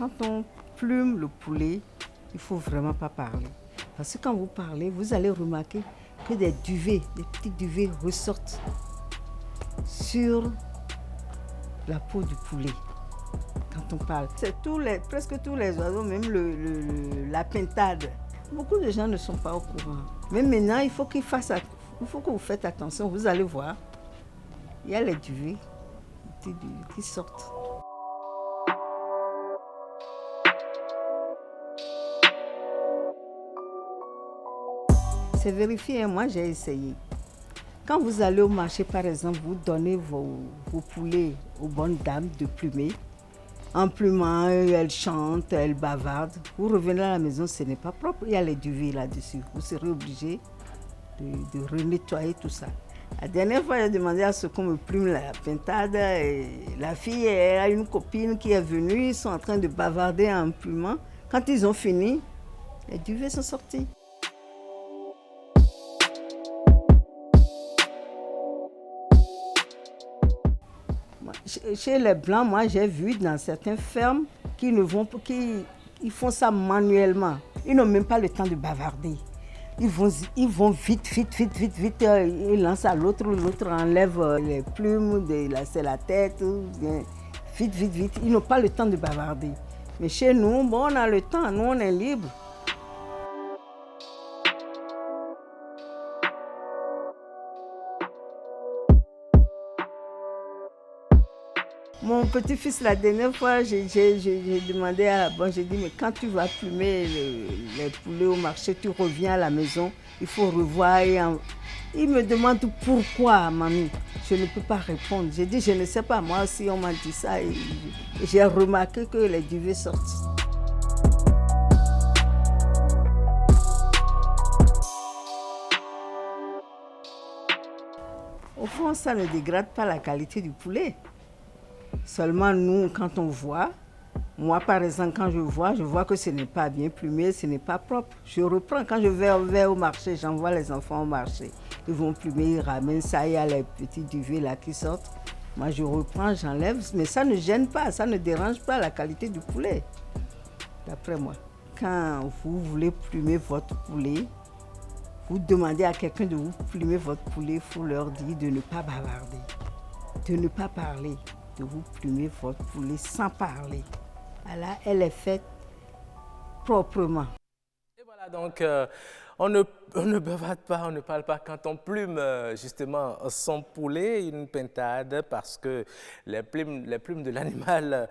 quand on plume le poulet, il ne faut vraiment pas parler. Parce que quand vous parlez, vous allez remarquer que des duvets, des petits duvets ressortent sur la peau du poulet quand on parle. C'est presque tous les oiseaux, même la pintade. Beaucoup de gens ne sont pas au courant. Mais maintenant, il faut que vous faites attention, vous allez voir. Il y a les duvets qui sortent. C'est vérifié, moi j'ai essayé. Quand vous allez au marché, par exemple, vous donnez vos poulets aux bonnes dames de plumer. En plumant, elles chantent, elles bavardent. Vous revenez à la maison, ce n'est pas propre, il y a les duvets là-dessus. Vous serez obligé de renettoyer tout ça. La dernière fois, j'ai demandé à ce qu'on me plume la pintade. Et la fille, elle a une copine qui est venue, ils sont en train de bavarder en plumant. Quand ils ont fini, les duvets sont sortis. Chez les Blancs, moi j'ai vu dans certaines fermes qui font ça manuellement. Ils n'ont même pas le temps de bavarder. Ils vont vite, ils lancent à l'autre, l'autre enlève les plumes, c'est la tête, vite. Ils n'ont pas le temps de bavarder. Mais chez nous, bon, on a le temps, nous on est libre. Mon petit-fils, la dernière fois, j'ai demandé j'ai dit, mais quand tu vas plumer les poulets au marché, tu reviens à la maison, il faut revoir. Il me demande pourquoi, mamie. Je ne peux pas répondre. J'ai dit, je ne sais pas, moi aussi on m'a dit ça et j'ai remarqué que les duvets sortent. Au fond, ça ne dégrade pas la qualité du poulet. Seulement nous, quand on voit, moi par exemple, quand je vois que ce n'est pas bien plumé, ce n'est pas propre. Je reprends, quand je vais au marché, j'envoie les enfants au marché. Ils vont plumer, ils ramènent ça, il y a les petits duvets là qui sortent. Moi je reprends, j'enlève, mais ça ne gêne pas, ça ne dérange pas la qualité du poulet, d'après moi. Quand vous voulez plumer votre poulet, vous demandez à quelqu'un de vous plumer votre poulet, il faut leur dire de ne pas bavarder, de ne pas parler. De vous plumer votre poulet sans parler. Voilà, elle est faite proprement. Et voilà donc, on ne bavarde pas, on ne parle pas quand on plume justement son poulet, une pintade, parce que les plumes de l'animal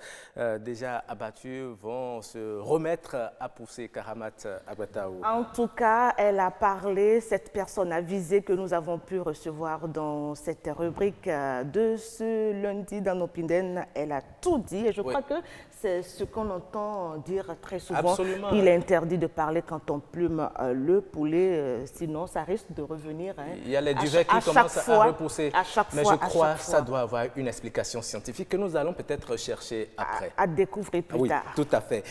déjà abattu vont se remettre à pousser. Karamat Agbataou. En tout cas, elle a parlé, cette personne avisée que nous avons pu recevoir dans cette rubrique de ce lundi dans nos Pinden, elle a tout dit et je crois que c'est ce qu'on entend dire très souvent. Absolument. Il est interdit de parler quand on plume le poulet, sinon ça risque de revenir. Hein, il y a les duvets qui commencent à repousser. À chaque mais fois, je crois que ça doit avoir une explication scientifique que nous allons peut-être chercher après. À découvrir plus tard. Oui, tout à fait.